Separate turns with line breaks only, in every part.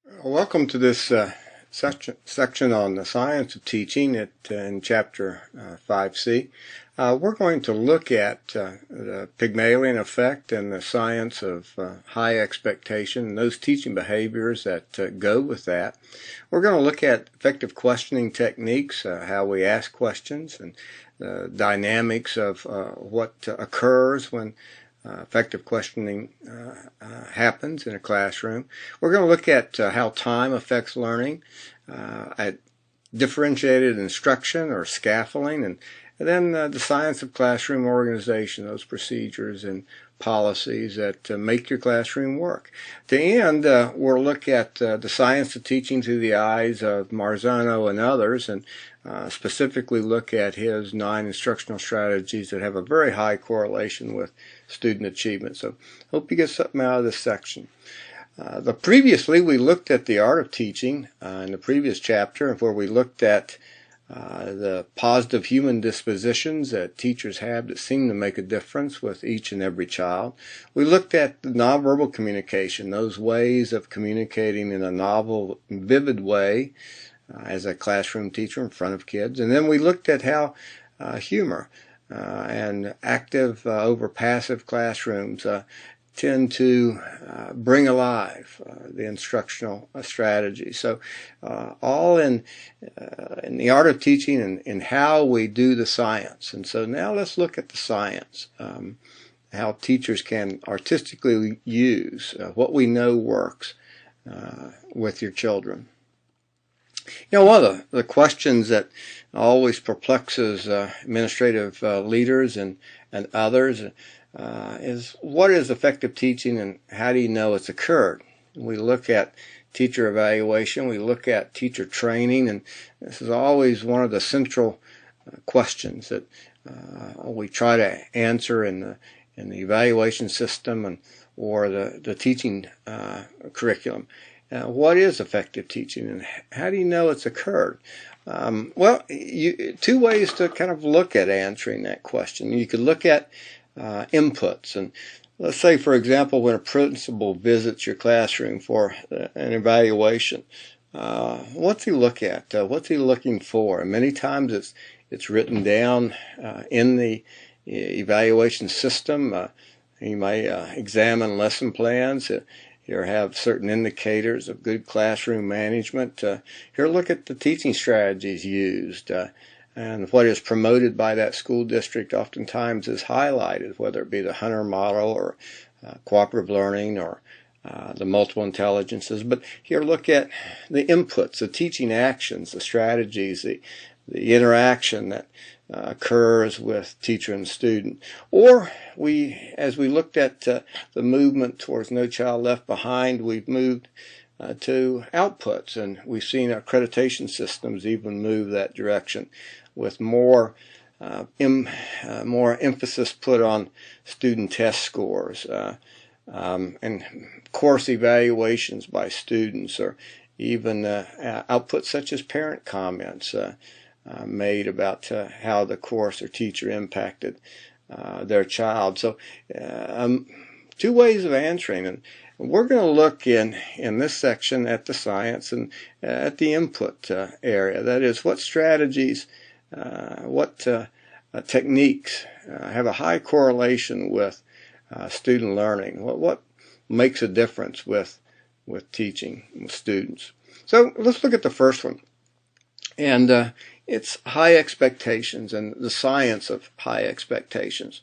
Welcome to this section on the science of teaching in Chapter 5C. We're going to look at the Pygmalion effect and the science of high expectation and those teaching behaviors that go with that. We're going to look at effective questioning techniques, how we ask questions, and the dynamics of what occurs when effective questioning happens in a classroom. We're going to look at how time affects learning, at differentiated instruction or scaffolding, and then the science of classroom organization, those procedures and policies that make your classroom work. To end, we'll look at the science of teaching through the eyes of Marzano and others, and specifically look at his 9 instructional strategies that have a very high correlation with student achievement. So hope you get something out of this section. Previously we looked at the art of teaching in the previous chapter, where we looked at the positive human dispositions that teachers have that seem to make a difference with each and every child. We looked at the nonverbal communication, those ways of communicating in a novel, vivid way as a classroom teacher in front of kids. And then we looked at how humor and active over passive classrooms tend to bring alive the instructional strategy. So all in the art of teaching and how we do the science. And so now let's look at the science, how teachers can artistically use what we know works with your children. You know, one of the questions that always perplexes administrative leaders and others is, what is effective teaching and how do you know it's occurred? We look at teacher evaluation, we look at teacher training, and this is always one of the central questions that we try to answer in the evaluation system or the teaching curriculum. What is effective teaching and how do you know it's occurred? Well, two ways to kind of look at answering that question. You could look at inputs, and let's say, for example, when a principal visits your classroom for an evaluation, what's he look at? What's he looking for? And many times it's written down in the evaluation system. He may examine lesson plans. Here have certain indicators of good classroom management. Here look at the teaching strategies used. And what is promoted by that school district oftentimes is highlighted, whether it be the Hunter model or cooperative learning or the multiple intelligences. But here look at the inputs, the teaching actions, the strategies, the interaction that occurs with teacher and student. Or as we looked at the movement towards No Child Left Behind, we've moved to outputs, and we've seen accreditation systems even move that direction, with more emphasis put on student test scores and course evaluations by students, or even outputs such as parent comments made about how the course or teacher impacted their child. So two ways of answering, and we're going to look in this section at the science and at the input area. That is, what strategies, what techniques have a high correlation with student learning. What makes a difference with teaching with students. So let's look at the first one, and it's high expectations and the science of high expectations.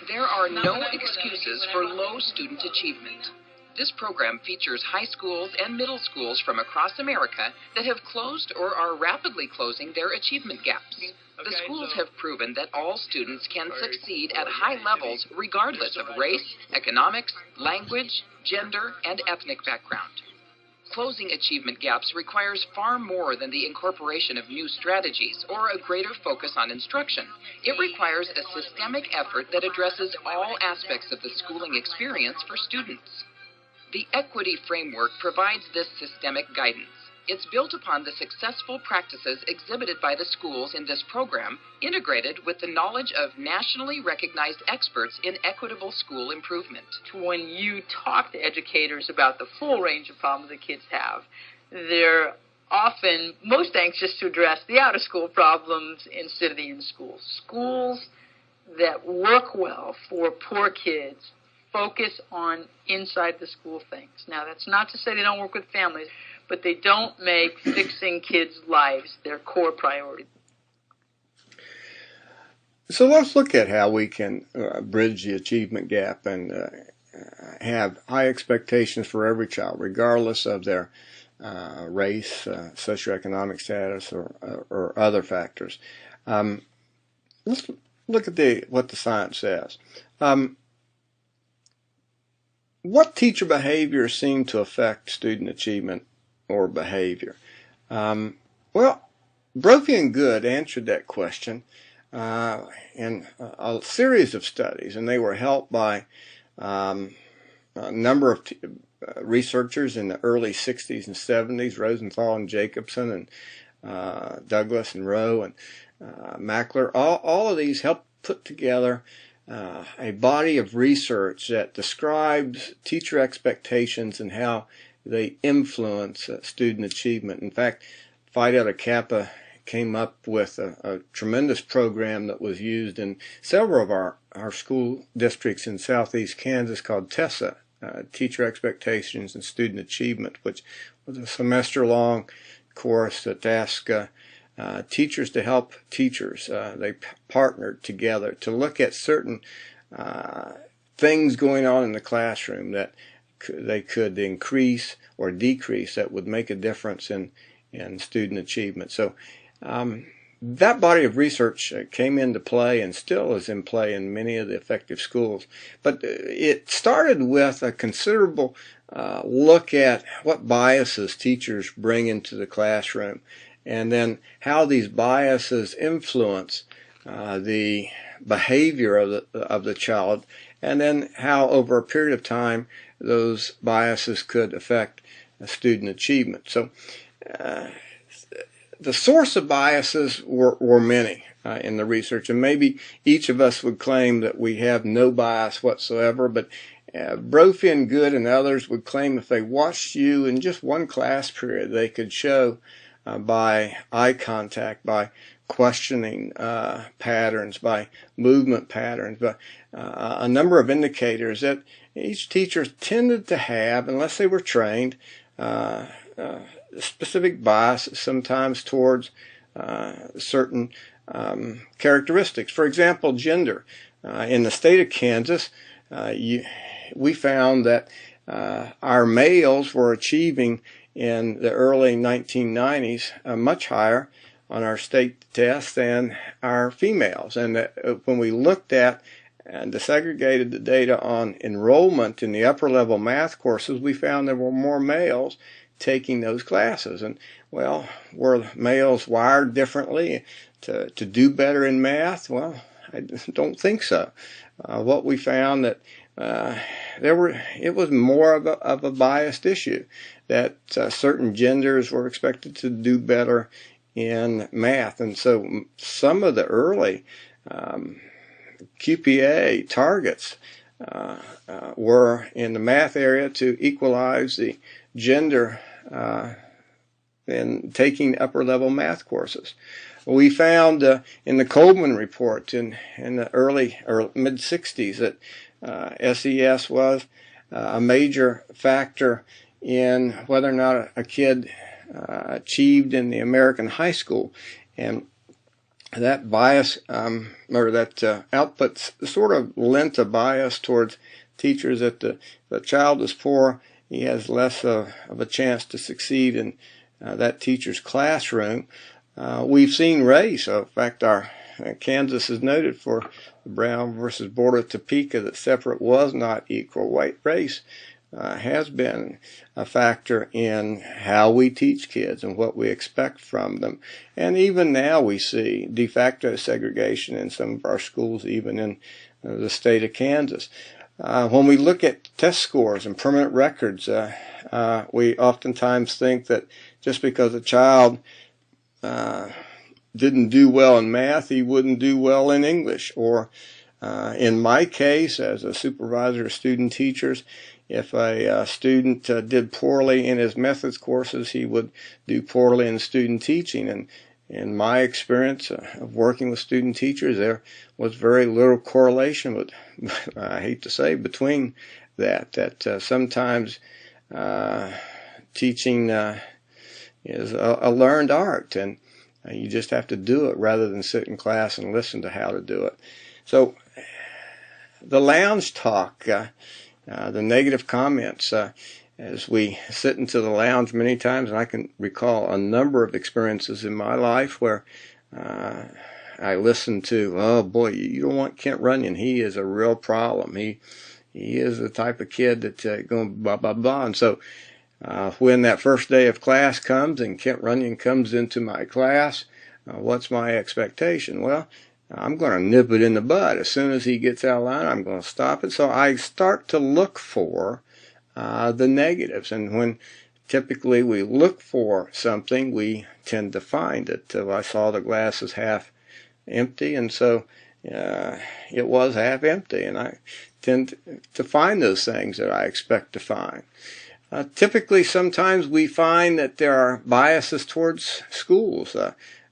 There are no excuses for low student achievement. This program features high schools and middle schools from across America that have closed or are rapidly closing their achievement gaps. The schools have proven that all students can succeed at high levels regardless of race, economics, language, gender, and ethnic background. Closing achievement gaps requires far more than the incorporation of new strategies or a greater focus on instruction. It requires a systemic effort that addresses all aspects of the schooling experience for students. The equity framework provides this systemic guidance. It's built upon the successful practices exhibited by the schools in this program, integrated with the knowledge of nationally recognized experts in equitable school improvement.
When you talk to educators about the full range of problems that kids have, they're often most anxious to address the out-of-school problems instead of the in-school. Schools that work well for poor kids focus on inside the school things. Now, that's not to say they don't work with families, but they don't make fixing kids' lives their core priority.
So let's look at how we can bridge the achievement gap and have high expectations for every child, regardless of their race, socioeconomic status, or other factors. Let's look at what the science says. What teacher behaviors seem to affect student achievement or behavior? Well, Brophy and Good answered that question in a series of studies, and they were helped by a number of researchers in the early 60s and 70s, Rosenthal and Jacobson and Douglas and Rowe and Mackler. All of these helped put together a body of research that describes teacher expectations and how they influence student achievement. In fact, Phi Delta Kappa came up with a tremendous program that was used in several of our school districts in southeast Kansas called TESSA, Teacher Expectations and Student Achievement, which was a semester-long course that asked teachers to help teachers. They partnered together to look at certain things going on in the classroom that they could increase or decrease that would make a difference in student achievement. So that body of research came into play and still is in play in many of the effective schools. But it started with a considerable look at what biases teachers bring into the classroom, and then how these biases influence the behavior of the child, and then how over a period of time those biases could affect student achievement. So the source of biases were many in the research, and maybe each of us would claim that we have no bias whatsoever, but Brophy and Good and others would claim if they watched you in just one class period, they could show by eye contact, by questioning patterns, by movement patterns, by a number of indicators that each teacher tended to have, unless they were trained, specific biases sometimes towards certain characteristics. For example, gender. In the state of Kansas, we found that our males were achieving in the early 1990s much higher on our state test than our females. And when we looked at and disaggregated the data on enrollment in the upper level math courses, we found there were more males taking those classes. And well, were males wired differently to do better in math? Well, I don't think so. What we found that it was more of a biased issue, that certain genders were expected to do better in math. And so some of the early QPA targets were in the math area to equalize the gender in taking upper level math courses. We found in the Coleman report in the early or mid 60s that SES was a major factor in whether or not a kid achieved in the American high school, and that bias or that output sort of lent a bias towards teachers that the child is poor, he has less of a chance to succeed in that teacher's classroom. We've seen race. In fact, Kansas is noted for Brown versus Board of Topeka that separate was not equal. White race has been a factor in how we teach kids and what we expect from them. And even now we see de facto segregation in some of our schools, even in the state of Kansas. When we look at test scores and permanent records, we oftentimes think that just because a child didn't do well in math, he wouldn't do well in English. Or in my case, as a supervisor of student teachers, if a student did poorly in his methods courses, he would do poorly in student teaching. And in my experience of working with student teachers, there was very little correlation with, I hate to say, between that sometimes teaching is a learned art, and you just have to do it rather than sit in class and listen to how to do it. So the lounge talk, the negative comments, as we sit into the lounge many times, and I can recall a number of experiences in my life where I listened to, oh boy, you don't want Kent Runyon. He is a real problem. He is the type of kid that's going blah, blah, blah. And so when that first day of class comes and Kent Runyon comes into my class, what's my expectation? Well, I'm going to nip it in the bud. As soon as he gets out of line, I'm going to stop it. So I start to look for the negatives. And when typically we look for something, we tend to find it. I saw the glass as half empty, and so it was half empty. And I tend to find those things that I expect to find. Typically, sometimes we find that there are biases towards schools,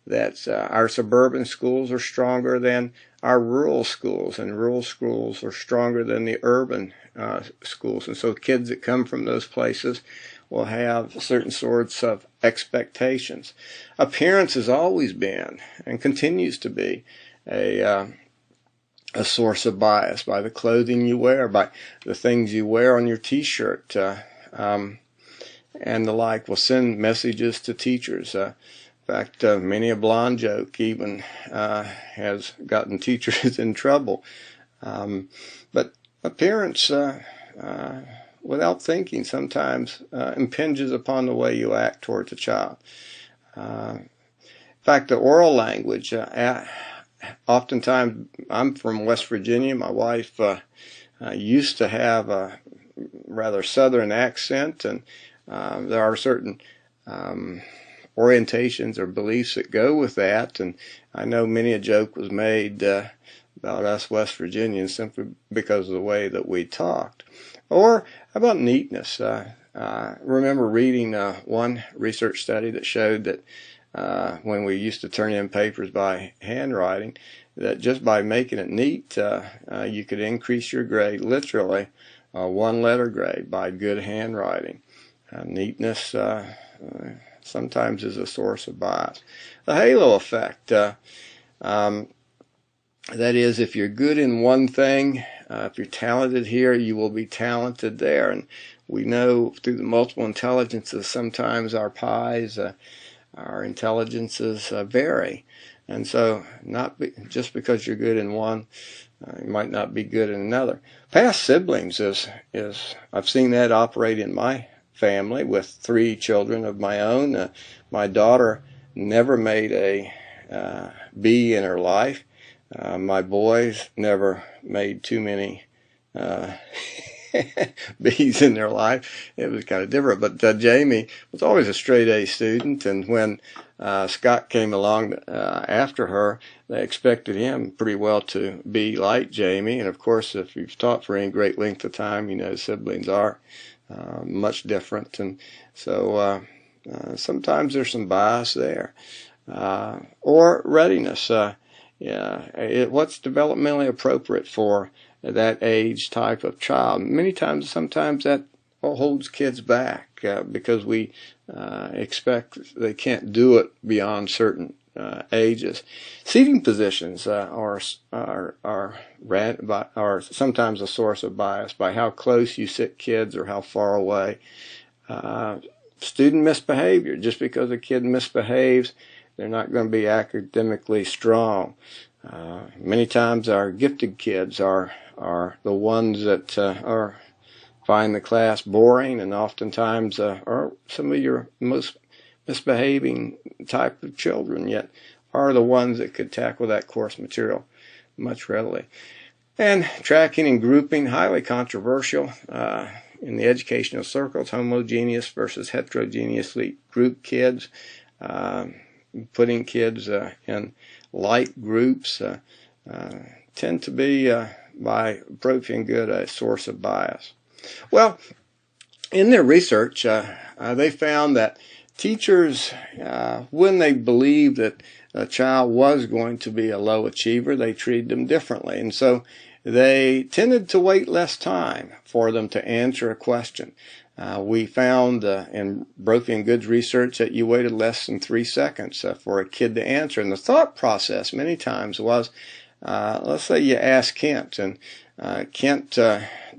that our suburban schools are stronger than our rural schools, and rural schools are stronger than the urban schools. And so kids that come from those places will have certain sorts of expectations. Appearance has always been and continues to be a source of bias, by the clothing you wear, by the things you wear on your t-shirt, and the like will send messages to teachers. In fact, many a blonde joke even has gotten teachers in trouble. But appearance, without thinking, sometimes impinges upon the way you act towards a child. In fact, the oral language, oftentimes, I'm from West Virginia. My wife used to have a rather southern accent, and there are certain orientations or beliefs that go with that. And I know many a joke was made about us West Virginians simply because of the way that we talked. Or how about neatness? I remember reading one research study that showed that when we used to turn in papers by handwriting, that just by making it neat, you could increase your grade, literally one letter grade, by good handwriting. Neatness sometimes is a source of bias. The halo effect, that is, if you're good in one thing, if you're talented here, you will be talented there. And we know through the multiple intelligences, sometimes our pies, our intelligences vary. And so just because you're good in one, you might not be good in another. Past siblings is I've seen that operate in my family with 3 children of my own. My daughter never made a B in her life. My boys never made too many B's in their life. It was kind of different. But Jamie was always a straight A student, and when Scott came along after her, they expected him pretty well to be like Jamie. And of course, if you've taught for any great length of time, you know siblings are much different. And so sometimes there's some bias there. Or readiness. What's developmentally appropriate for that age type of child? Sometimes that holds kids back because we expect they can't do it beyond certain ages. Seating positions are sometimes a source of bias by how close you sit kids or how far away. Student misbehavior. Just because a kid misbehaves, they're not going to be academically strong. Many times our gifted kids are the ones that find the class boring, and oftentimes are some of your most misbehaving type of children, yet are the ones that could tackle that course material much readily. And tracking and grouping, highly controversial. in the educational circles, homogeneous versus heterogeneously grouped kids, putting kids in like groups tend to be, by Brophy and Good, a source of bias. Well, in their research, they found that teachers, when they believed that a child was going to be a low achiever, they treated them differently. And so they tended to wait less time for them to answer a question. We found in Brophy and Good's research that you waited less than 3 seconds for a kid to answer. And the thought process many times was, let's say you ask Kent, and Kent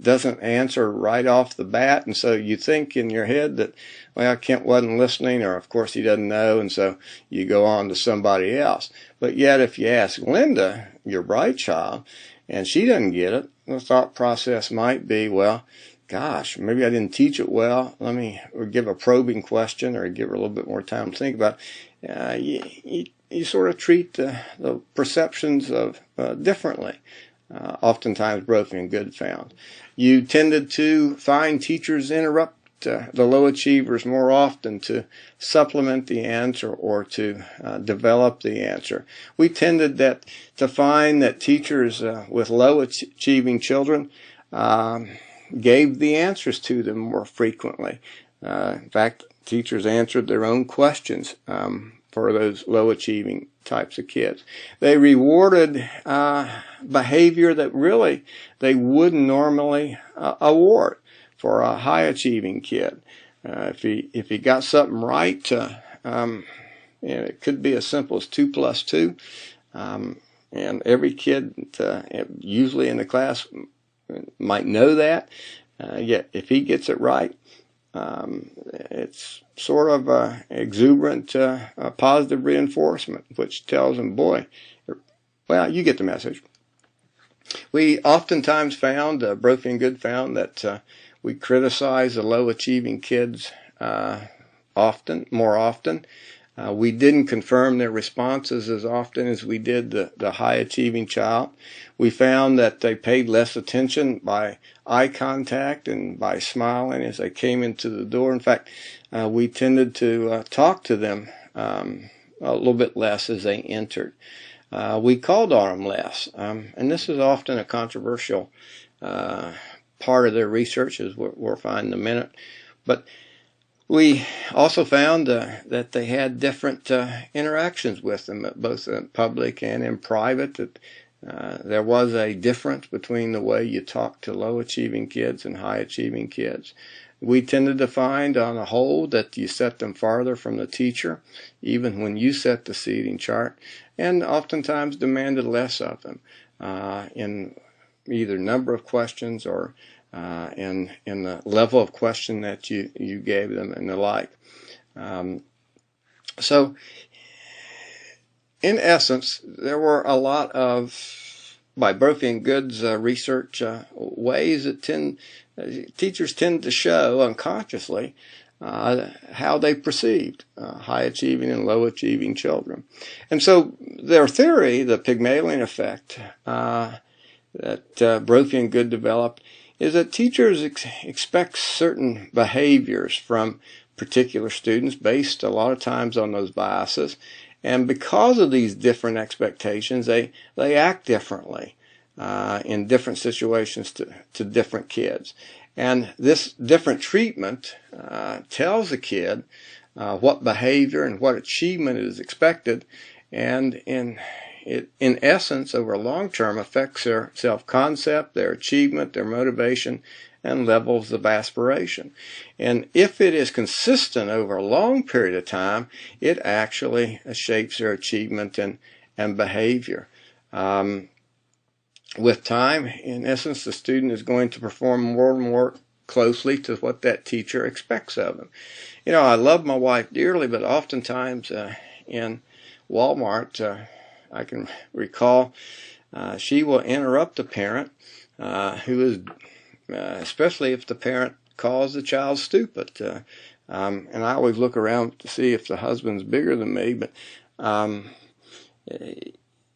doesn't answer right off the bat, and so you think in your head that, well, Kent wasn't listening, or of course he doesn't know, and so you go on to somebody else. But yet if you ask Linda, your bright child, and she doesn't get it, the thought process might be, well, gosh, maybe I didn't teach it well. Let me give a probing question or give her a little bit more time to think about it. You sort of treat the perceptions of differently. Oftentimes Brophy and Good found. You tended to find teachers interrupt the low achievers more often to supplement the answer or to develop the answer. We tended to find that teachers with low achieving children gave the answers to them more frequently. In fact, teachers answered their own questions for those low achieving types of kids. They rewarded behavior that really they wouldn't normally award for a high achieving kid. If he got something right, it could be as simple as 2 plus 2, and every kid usually in the class might know that. Yet if he gets it right, it's sort of exuberant positive reinforcement, which tells them, boy, well, you get the message. We oftentimes found, Brophy and Good found, that we criticize the low achieving kids more often. We didn't confirm their responses as often as we did the high achieving child. We found that they paid less attention by eye contact and by smiling as they came into the door. In fact, we tended to talk to them a little bit less as they entered. We called on them less, and this is often a controversial part of their research, as we'll find in a minute. But we also found that they had different interactions with them, both in public and in private, that there was a difference between the way you talk to low-achieving kids and high-achieving kids. We tended to find, on the whole, that you set them farther from the teacher, even when you set the seating chart, and oftentimes demanded less of them in either number of questions or in the level of question that you gave them and the like. So, in essence, there were a lot of, by Brophy and Good's research, ways that teachers tend to show unconsciously how they perceived high-achieving and low-achieving children. And so their theory, the Pygmalion effect, that Brophy and Good developed, is that teachers expect certain behaviors from particular students based a lot of times on those biases. And because of these different expectations, they act differently in different situations to different kids. And this different treatment tells a kid what behavior and what achievement is expected, and in essence, over a long term, affects their self-concept, their achievement, their motivation, and levels of aspiration. And if it is consistent over a long period of time, it actually shapes their achievement and behavior. With time, in essence, the student is going to perform more and more closely to what that teacher expects of them. You know, I love my wife dearly, but oftentimes in Walmart, I can recall she will interrupt a parent who is, especially if the parent calls the child stupid. And I always look around to see if the husband's bigger than me, but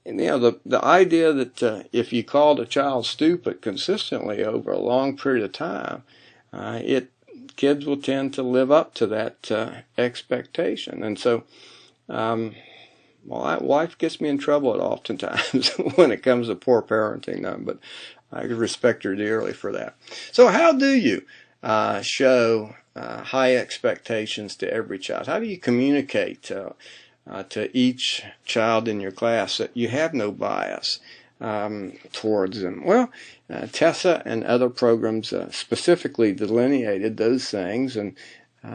you know, the idea that if you called a child stupid consistently over a long period of time, kids will tend to live up to that expectation. And so, well, that wife gets me in trouble oftentimes when it comes to poor parenting, but I respect her dearly for that. So how do you show high expectations to every child? How do you communicate to each child in your class that you have no bias towards them? Well, Tessa and other programs specifically delineated those things, and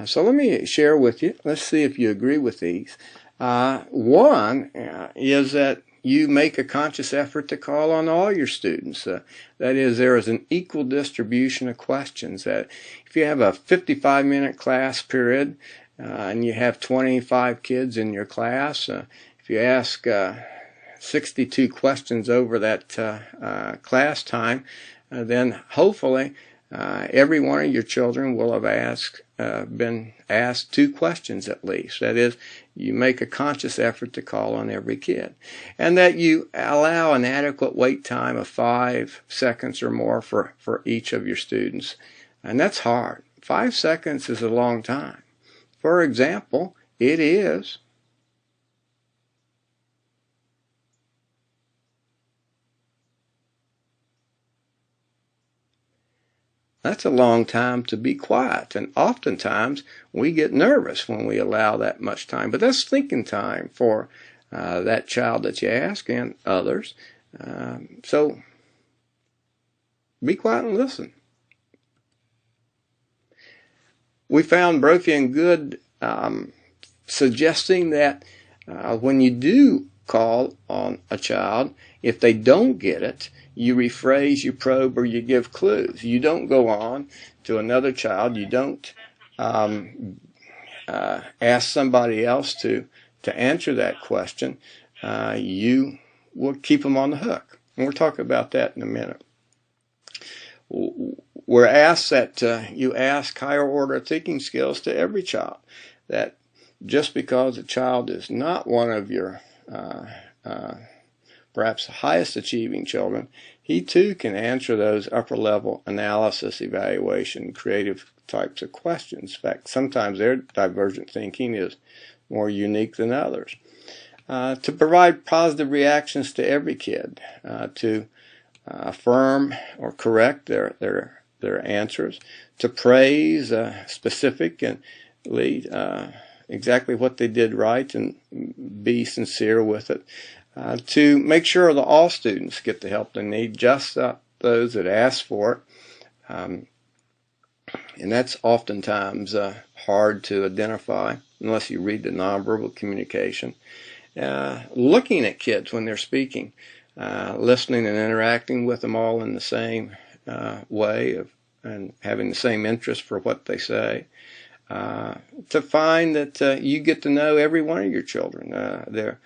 so let me share with you. Let's see if you agree with these. One is that you make a conscious effort to call on all your students. That is, there is an equal distribution of questions. That if you have a 55-minute class period and you have 25 kids in your class, if you ask 62 questions over that class time, then hopefully every one of your children will have been asked 2 questions at least. That is, you make a conscious effort to call on every kid, and that you allow an adequate wait time of 5 seconds or more for each of your students. And that's hard. 5 seconds is a long time. For example, it is that's a long time to be quiet, and oftentimes we get nervous when we allow that much time. But that's thinking time for that child that you ask and others. So be quiet and listen. We found Brophy and Good suggesting that when you do call on a child, if they don't get it, you rephrase, you probe, or you give clues. You don't go on to another child. You don't ask somebody else to answer that question. You will keep them on the hook. And we'll talk about that in a minute. We're asked that you ask higher order thinking skills to every child. That just because a child is not one of your perhaps the highest achieving children, he too can answer those upper level analysis, evaluation, creative types of questions. In fact, sometimes their divergent thinking is more unique than others. To provide positive reactions to every kid, to affirm or correct their answers, to praise specifically exactly what they did right and be sincere with it. To make sure that all students get the help they need, just those that ask for it. And that's oftentimes hard to identify unless you read the nonverbal communication. Looking at kids when they're speaking, listening and interacting with them all in the same way and having the same interest for what they say. To find that you get to know every one of your children, their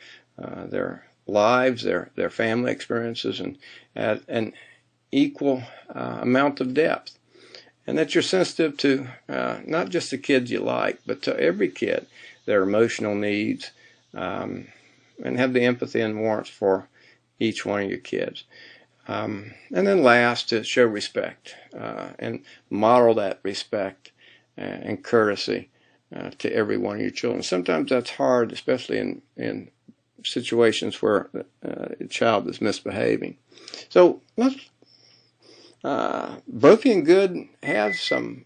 lives, their family experiences, and at an equal amount of depth. And that you're sensitive to not just the kids you like, but to every kid, their emotional needs, and have the empathy and warmth for each one of your kids. And then last, to show respect and model that respect and courtesy to every one of your children. Sometimes that's hard, especially in situations where a child is misbehaving. So let's Brophy and Good have some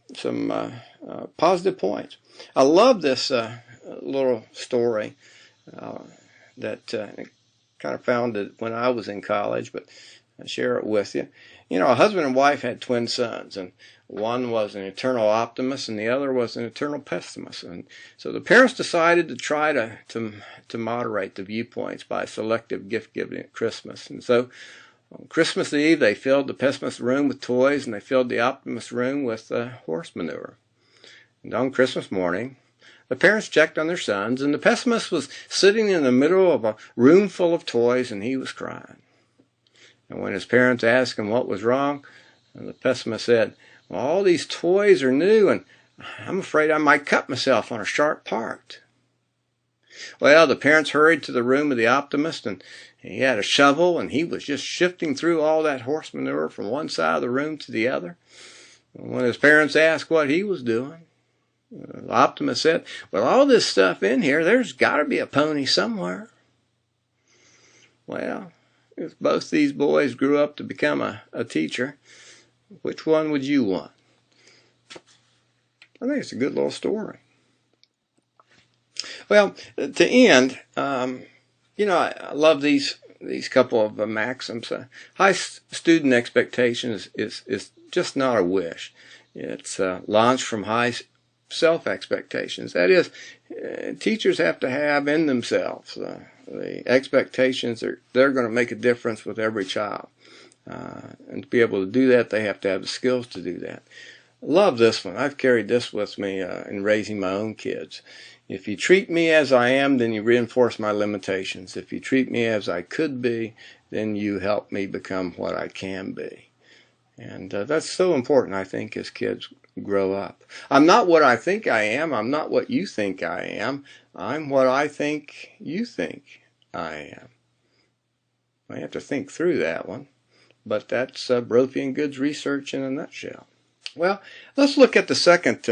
positive points. I love this little story that kind of found it when I was in college, but I'll share it with you. You know, a husband and wife had twin sons, and one was an eternal optimist and the other was an eternal pessimist. And so the parents decided to try to moderate the viewpoints by selective gift giving at Christmas. And so on Christmas Eve, they filled the pessimist room with toys and they filled the optimist room with horse manure. And on Christmas morning, the parents checked on their sons, and the pessimist was sitting in the middle of a room full of toys and he was crying. And when his parents asked him what was wrong, the pessimist said, "Well, all these toys are new and I'm afraid I might cut myself on a sharp part." Well, the parents hurried to the room of the optimist, and he had a shovel and he was just shifting through all that horse manure from one side of the room to the other. When his parents asked what he was doing, Optimus said, well, all this stuff in here, there's got to be a pony somewhere. Well, if both these boys grew up to become a teacher, which one would you want? I think it's a good little story. Well, to end, I love these couple of maxims. High student expectations is just not a wish. It's launched from high self-expectations. That is, teachers have to have in themselves the expectations they're going to make a difference with every child. And to be able to do that, they have to have the skills to do that. Love this one. I've carried this with me in raising my own kids. If you treat me as I am, then you reinforce my limitations. If you treat me as I could be, then you help me become what I can be. And that's so important, I think, as kids grow up. I'm not what I think I am. I'm not what you think I am. I'm what I think you think I am. I have to think through that one. But that's Brophy and Good's research in a nutshell. Well, let's look at the second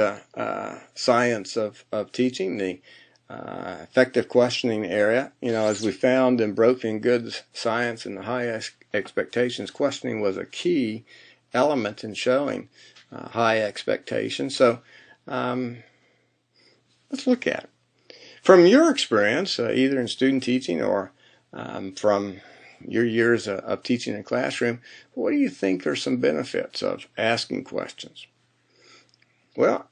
science of teaching, the effective questioning area. As we found in Brophy and Good's science and the high expectations, questioning was a key element in showing high expectations. So let's look at it. From your experience, either in student teaching or from your years of teaching in a classroom, what do you think are some benefits of asking questions? Well,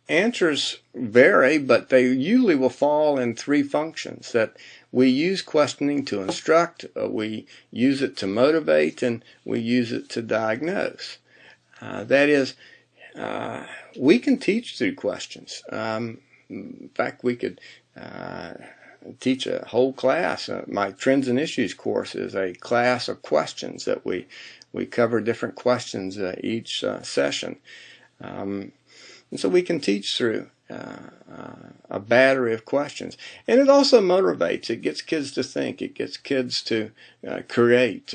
answers vary, but they usually will fall in three functions. That we use questioning to instruct, we use it to motivate, and we use it to diagnose. That is, we can teach through questions. In fact, we could teach a whole class. My Trends and Issues course is a class of questions that we cover different questions each session. And so we can teach through a battery of questions. And it also motivates. It gets kids to think. It gets kids to create.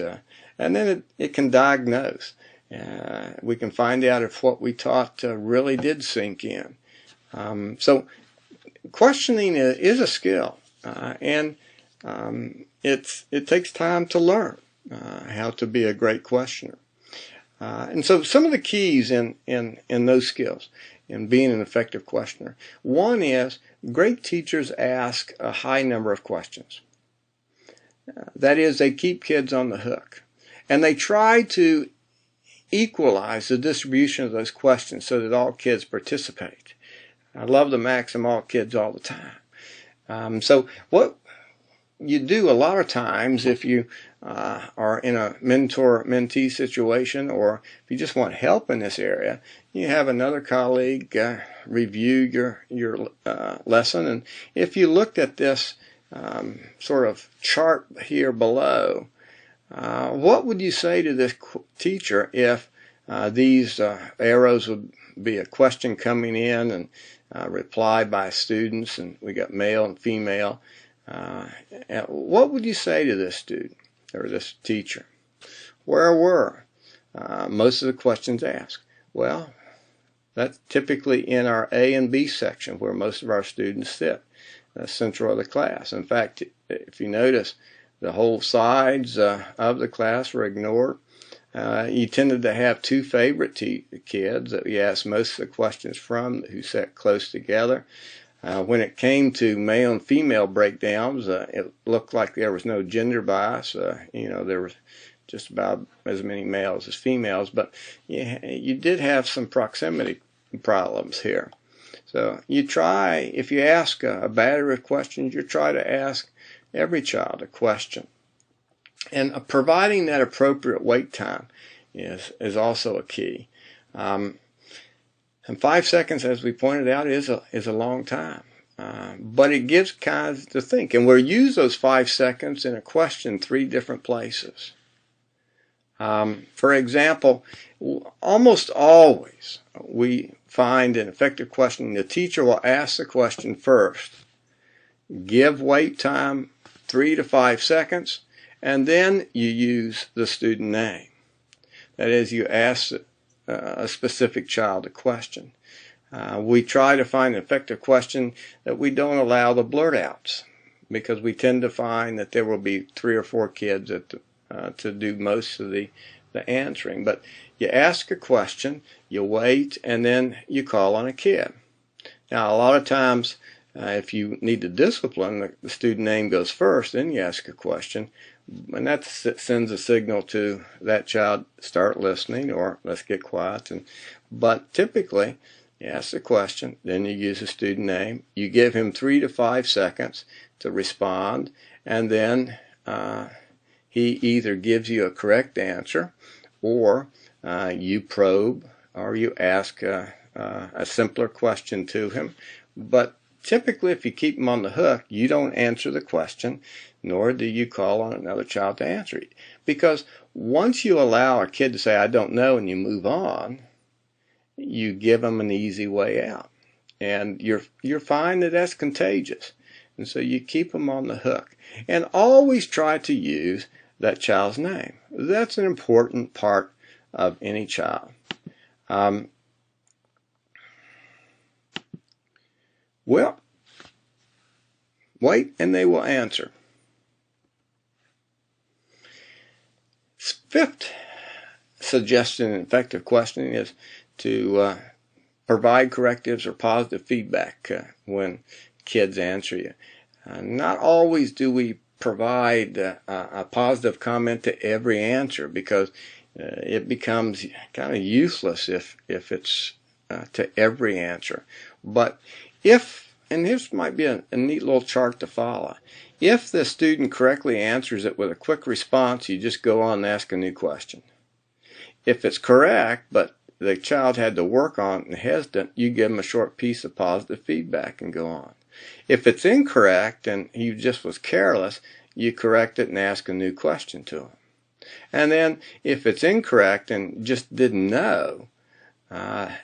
And then it can diagnose. We can find out if what we taught really did sink in. So questioning is a skill. And it takes time to learn how to be a great questioner. And so some of the keys in those skills, in being an effective questioner. One is great teachers ask a high number of questions. That is, they keep kids on the hook. And they try to equalize the distribution of those questions so that all kids participate. I love the maxim, all kids all the time. So what you do a lot of times if you are in a mentor-mentee situation, or if you just want help in this area, you have another colleague review your lesson. And if you looked at this sort of chart here below, what would you say to this teacher if these arrows would be a question coming in and replied by students, and we got male and female? What would you say to this student or this teacher? Where were most of the questions asked? Well, that's typically in our A and B section where most of our students sit, the central of the class. In fact, if you notice, the whole sides of the class were ignored. You tended to have two favorite kids that we asked most of the questions from, who sat close together. When it came to male and female breakdowns, it looked like there was no gender bias. There was just about as many males as females, but you did have some proximity problems here. So you try, if you ask a battery of questions, you try to ask every child a question. And providing that appropriate wait time is also a key. And 5 seconds, as we pointed out, is a long time. But it gives kids to think. And we'll use those 5 seconds in a question 3 different places. For example, almost always we find in effective questioning, the teacher will ask the question first, give wait time 3 to 5 seconds, and then you use the student name. That is, you ask a specific child a question. We try to find an effective question that we don't allow the blurt outs, because we tend to find that there will be 3 or 4 kids to do most of the answering. But you ask a question, you wait, and then you call on a kid. Now, a lot of times, if you need to discipline, the student name goes first, then you ask a question, and that sends a signal to that child, start listening, or let's get quiet. But typically, you ask the question, then you use the student name, you give him 3 to 5 seconds to respond, and then he either gives you a correct answer, or you probe, or you ask a simpler question to him. But typically, if you keep him on the hook, you don't answer the question, nor do you call on another child to answer it. Because once you allow a kid to say, I don't know, and you move on, you give them an easy way out. And you're finding that that's contagious. And so you keep them on the hook. And always try to use that child's name. That's an important part of any child. Well, wait and they will answer. Fifth suggestion in effective questioning is to provide correctives or positive feedback when kids answer you. Not always do we provide a positive comment to every answer, because it becomes kind of useless if it's to every answer. But if, and this might be a neat little chart to follow, if the student correctly answers it with a quick response, you just go on and ask a new question. If it's correct, but the child had to work on it and hesitant, you give them a short piece of positive feedback and go on. If it's incorrect and he just was careless, you correct it and ask a new question to him. And then if it's incorrect and just didn't know,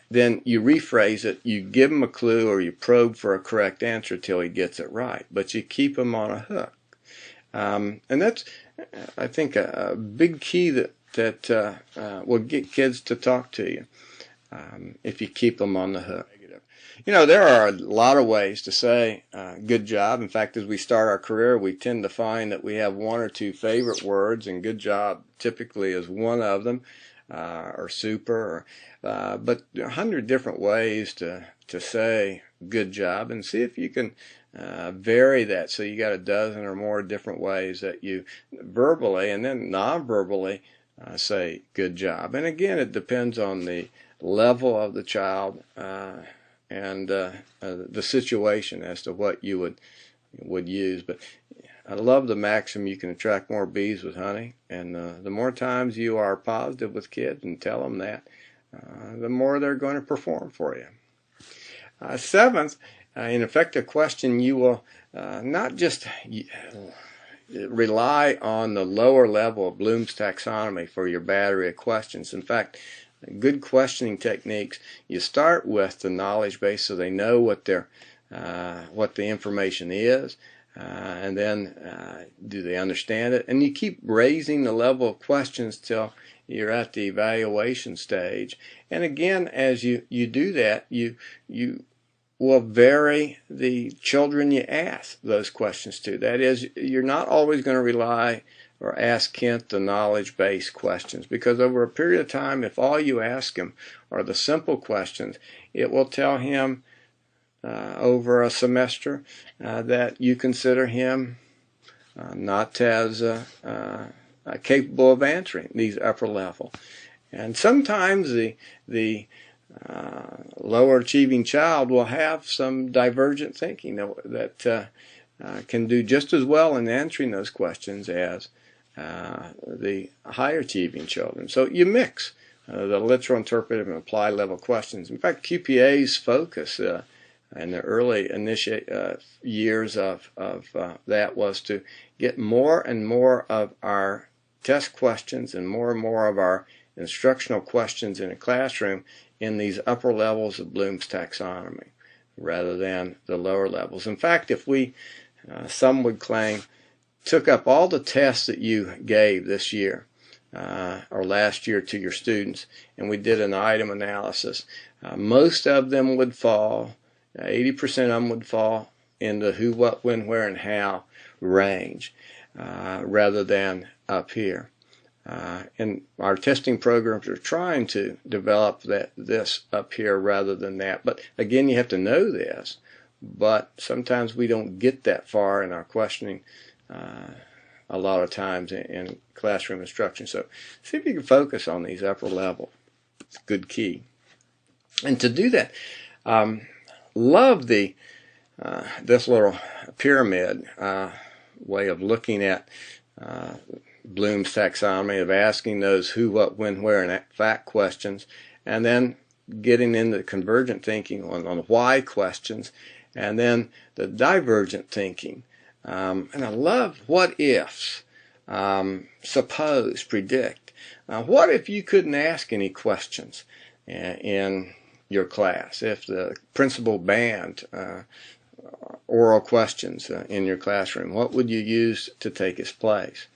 then you rephrase it, you give him a clue, or you probe for a correct answer till he gets it right. But you keep him on a hook. And that's, I think, a big key that will get kids to talk to you if you keep them on the hook. You know, there are a lot of ways to say good job. In fact, as we start our career, we tend to find that we have 1 or 2 favorite words, and good job typically is one of them, or super, but 100 different ways to say good job, and see if you can vary that so you got a dozen or more different ways that you verbally and then non-verbally say good job. And again, it depends on the level of the child and the situation as to what you would use. But I love the maxim, you can attract more bees with honey, and the more times you are positive with kids and tell them that, the more they're going to perform for you. Seventh, in effective question, you will not just rely on the lower level of Bloom's taxonomy for your battery of questions. In fact, good questioning techniques, you start with the knowledge base so they know what the information is, and then do they understand it, and you keep raising the level of questions till you're at the evaluation stage. And again, as you do that, you will vary the children you ask those questions to. That is, you're not always going to rely or ask Kent the knowledge-based questions, because over a period of time, if all you ask him are the simple questions, it will tell him over a semester that you consider him not as capable of answering these upper level. And sometimes the lower achieving child will have some divergent thinking that can do just as well in answering those questions as the higher achieving children. So you mix the literal, interpretive, and applied level questions. In fact, QPA's focus in the early years of that was to get more and more of our test questions and more of our instructional questions in a classroom in these upper levels of Bloom's taxonomy rather than the lower levels. In fact, if we, some would claim, took up all the tests that you gave this year or last year to your students, and we did an item analysis. Most of them would fall, 80% of them would fall in the who, what, when, where, and how range, rather than up here. And our testing programs are trying to develop this up here rather than that. But again, you have to know this, but sometimes we don't get that far in our questioning a lot of times in classroom instruction. So see if you can focus on these upper level. It's a good key. And to do that, love the this little pyramid way of looking at Bloom's taxonomy of asking those who, what, when, where, and fact questions, and then getting into convergent thinking on why questions, and then the divergent thinking. And I love what ifs, suppose, predict. What if you couldn't ask any questions in your class? If the principal banned oral questions in your classroom, what would you use to take its place?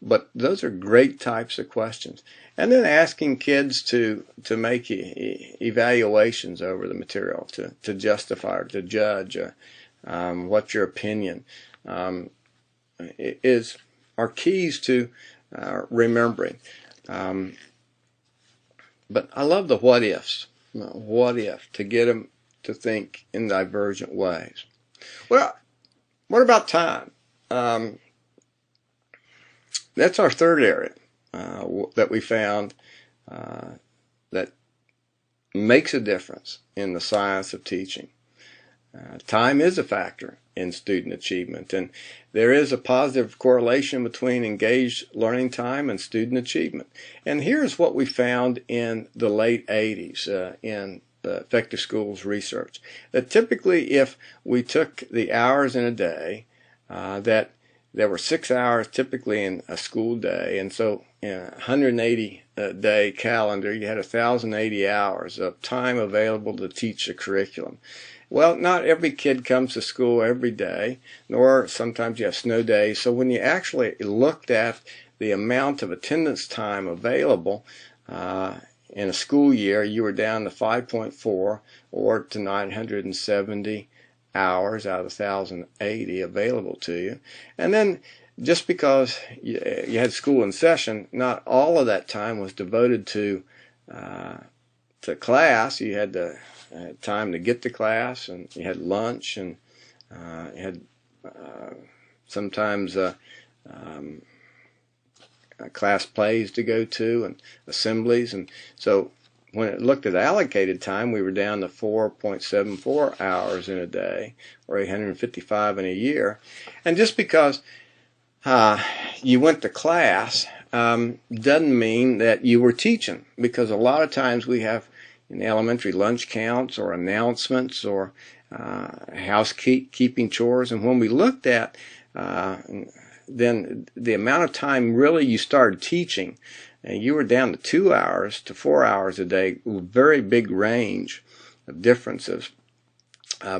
But those are great types of questions. And then asking kids to make evaluations over the material, to justify or to judge what's your opinion, are keys to remembering. But I love the what ifs. What if, to get them to think in divergent ways. Well, what about time? That's our third area that we found that makes a difference in the science of teaching. Time is a factor in student achievement, and there is a positive correlation between engaged learning time and student achievement. And here's what we found in the late 80s in Effective Schools research, that typically if we took the hours in a day, that there were 6 hours typically in a school day, and so in a 180-day calendar, you had 1,080 hours of time available to teach a curriculum. Well, not every kid comes to school every day, nor sometimes you have snow days. So when you actually looked at the amount of attendance time available in a school year, you were down to 5.4 or to 970 hours out of 1,080 available to you. And then just because you had school in session, not all of that time was devoted to class. You had the time to get to class, and you had lunch, and you had sometimes class plays to go to and assemblies. And so when it looked at allocated time, we were down to 4.74 hours in a day, or 855 in a year. And just because you went to class doesn't mean that you were teaching, because a lot of times we have in elementary lunch counts or announcements or housekeeping chores. And when we looked at then the amount of time really you started teaching, and you were down to 2 hours to 4 hours a day, very big range of differences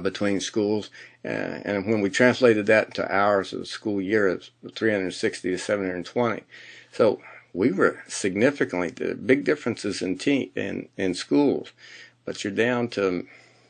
between schools. And when we translated that into hours of the school year, it's 360 to 720. So we were significantly big differences in schools, but you're down to,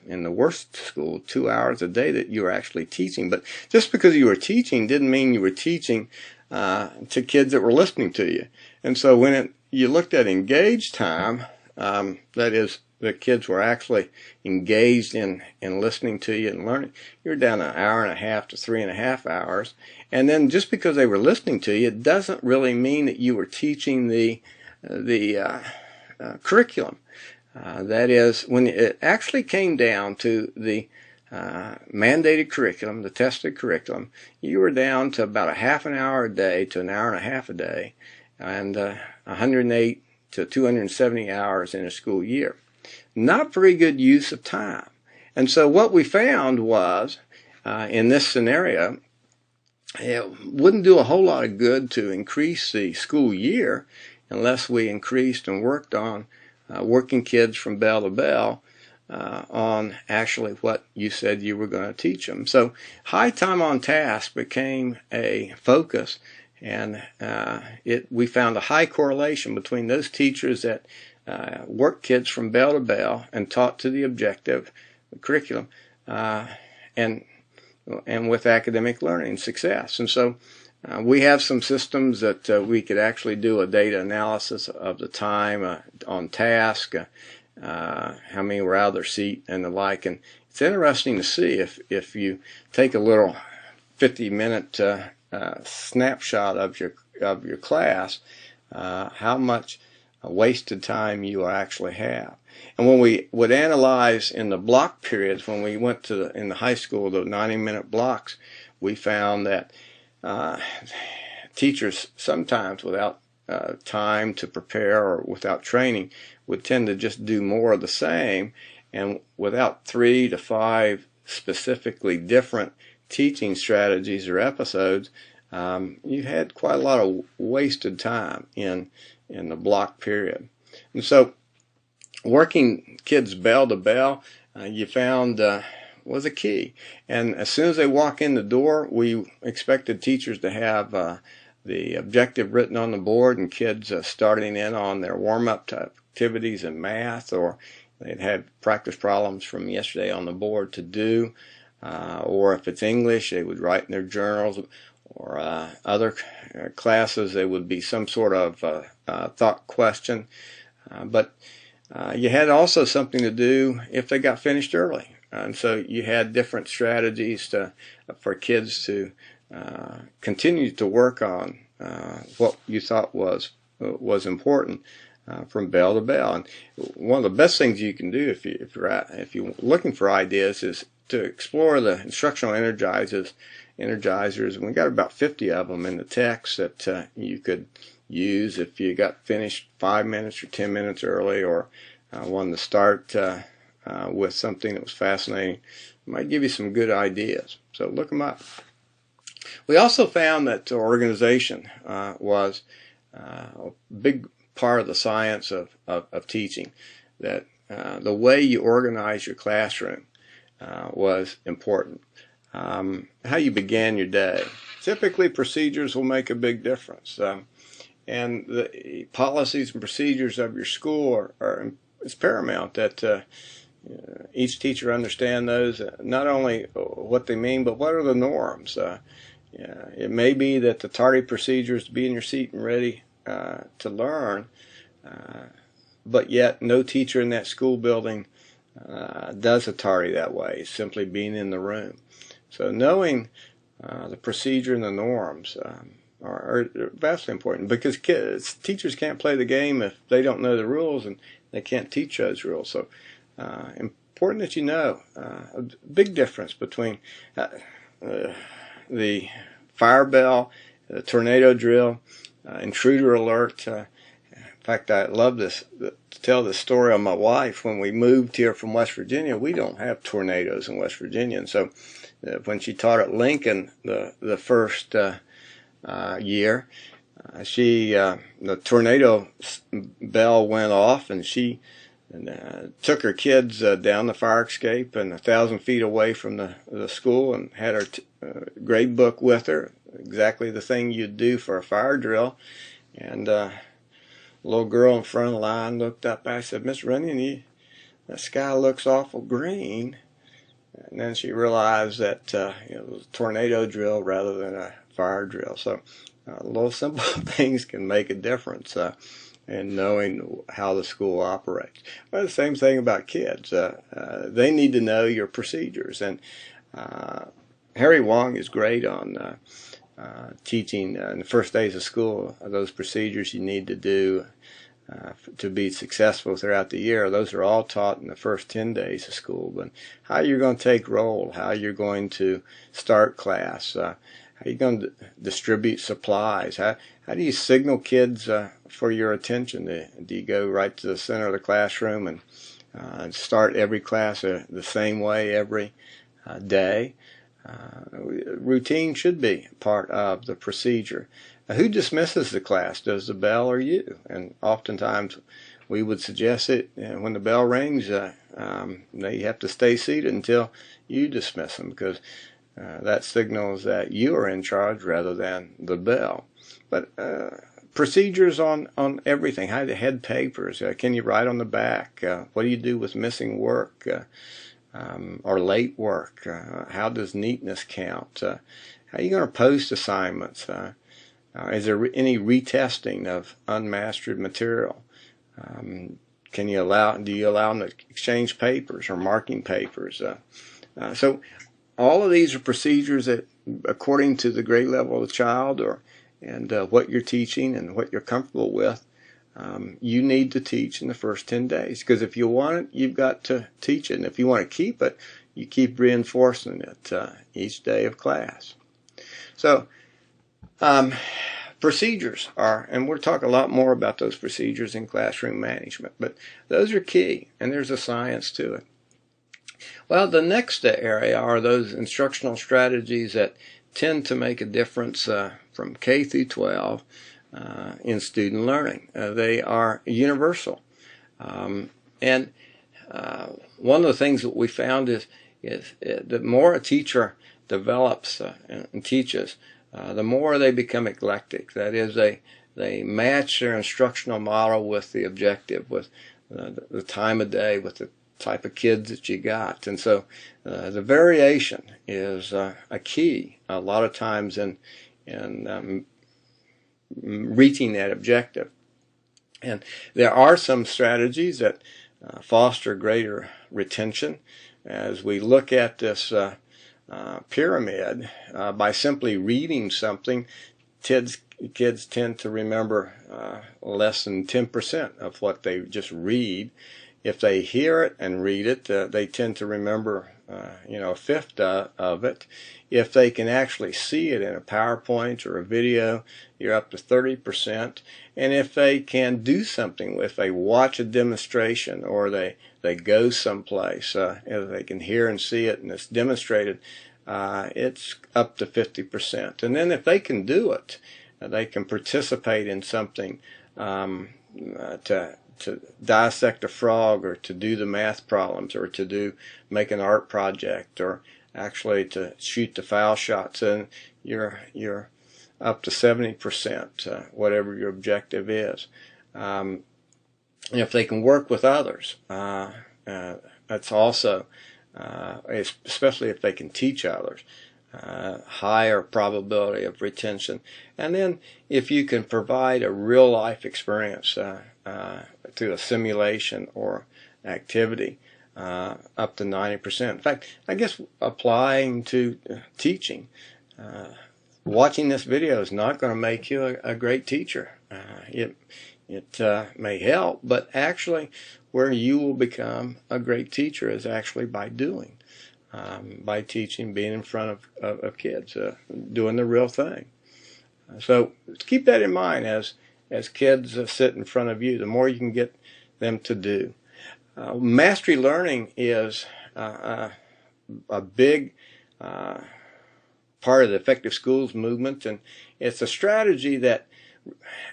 in the worst school, 2 hours a day that you were actually teaching. But just because you were teaching didn't mean you were teaching to kids that were listening to you. And so when you looked at engaged time, that is, the kids were actually engaged in listening to you and learning, you're down an hour and a half to 3.5 hours. And then just because they were listening to you, it doesn't really mean that you were teaching the curriculum. That is, when it actually came down to the mandated curriculum, the tested curriculum, you were down to about a half an hour a day to an hour and a half a day, and 108 to 270 hours in a school year. Not very good use of time. And so what we found was, in this scenario, it wouldn't do a whole lot of good to increase the school year unless we increased and worked on working kids from bell to bell on actually what you said you were going to teach them. So high time on task became a focus And we found a high correlation between those teachers that worked kids from bell to bell and taught to the objective curriculum, and with academic learning success. And so we have some systems that we could actually do a data analysis of the time on task, how many were out of their seat, and the like. And it's interesting to see if you take a little 50-minute snapshot of your class, how much wasted time you actually have. And when we would analyze in the block periods, when we went to in the high school, the 90-minute blocks, we found that teachers sometimes without time to prepare or without training would tend to just do more of the same, and without 3 to 5 specifically different teaching strategies or episodes, you had quite a lot of wasted time in the block period. And so working kids bell to bell, you found was a key. And as soon as they walk in the door, we expected teachers to have the objective written on the board, and kids starting in on their warm-up activities in math, or they'd had practice problems from yesterday on the board to do, or if it's English, they would write in their journals, or other classes, there would be some sort of thought question. But you had also something to do if they got finished early. And so you had different strategies for kids to continue to work on what you thought was important from bell to bell. And one of the best things you can do if you're looking for ideas is to explore the instructional energizers. And we got about 50 of them in the text that you could use if you got finished 5 minutes or 10 minutes early, or wanted to start with something that was fascinating. It might give you some good ideas. So look them up. We also found that organization was a big part of the science of teaching, that the way you organize your classroom was important. How you began your day. Typically, procedures will make a big difference. And the policies and procedures of your school it's paramount that each teacher understand those, not only what they mean, but what are the norms. It may be that the tardy procedure is to be in your seat and ready to learn, but yet no teacher in that school building does a tardy that way, simply being in the room. So knowing the procedure and the norms are vastly important, because teachers can't play the game if they don't know the rules, and they can't teach those rules. So important that you know a big difference between the fire bell, the tornado drill, intruder alert. In fact, I love to tell this story of my wife. When we moved here from West Virginia, we don't have tornadoes in West Virginia, and so when she taught at Lincoln the first year, the tornado bell went off, and she took her kids down the fire escape and 1,000 feet away from the school, and had her grade book with her, exactly the thing you'd do for a fire drill. And the little girl in front of the line looked up. I said, "Miss Runyon, the sky looks awful green." And then she realized that it was a tornado drill rather than a fire drill. So little simple things can make a difference in knowing how the school operates. Well, the same thing about kids. They need to know your procedures. And Harry Wong is great on teaching in the first days of school those procedures you need to do to be successful throughout the year. Those are all taught in the first 10 days of school. But how you're going to take roll, how you're going to start class, how you're going to distribute supplies, how do you signal kids for your attention? Do you go right to the center of the classroom and start every class the same way every day? Routine should be part of the procedure. Who dismisses the class? Does the bell or you? And oftentimes we would suggest it when the bell rings, they have to stay seated until you dismiss them, because that signals that you are in charge rather than the bell. But procedures on everything. How to head papers. Can you write on the back? What do you do with missing work or late work? How does neatness count? How are you going to post assignments? Is there any retesting of unmastered material? Do you allow them to exchange papers or marking papers? So all of these are procedures that, according to the grade level of the child and what you're teaching and what you're comfortable with, you need to teach in the first 10 days. Because if you want it, you've got to teach it. And if you want to keep it, you keep reinforcing it each day of class. So procedures are, and we'll talk a lot more about those procedures in classroom management, but those are key, and there's a science to it. Well, the next area are those instructional strategies that tend to make a difference from K through 12 in student learning. They are universal. And one of the things that we found is the more a teacher develops and teaches, the more they become eclectic. That is, they match their instructional model with the objective, with the time of day, with the type of kids that you got. And so the variation is a key a lot of times in reaching that objective. And there are some strategies that foster greater retention. As we look at this pyramid, by simply reading something, kids tend to remember less than 10% of what they just read. If they hear it and read it, they tend to remember a fifth of it. If they can actually see it in a PowerPoint or a video, you're up to 30%. And if they can do something, if they watch a demonstration or they go someplace, if they can hear and see it and it's demonstrated, it's up to 50%. And then if they can do it, they can participate in something to dissect a frog, or to do the math problems, or to make an art project, or actually to shoot the foul shots, and you're up to 70%, whatever your objective is. And if they can work with others, that's also, especially if they can teach others, higher probability of retention. And then if you can provide a real life experience through a simulation or activity, up to 90%. In fact, I guess applying to teaching, watching this video is not going to make you a great teacher. It may help, but actually where you will become a great teacher is actually by doing, by teaching, being in front of kids, doing the real thing. So keep that in mind as kids sit in front of you. The more you can get them to do. Mastery learning is a big part of the Effective Schools movement, and it's a strategy that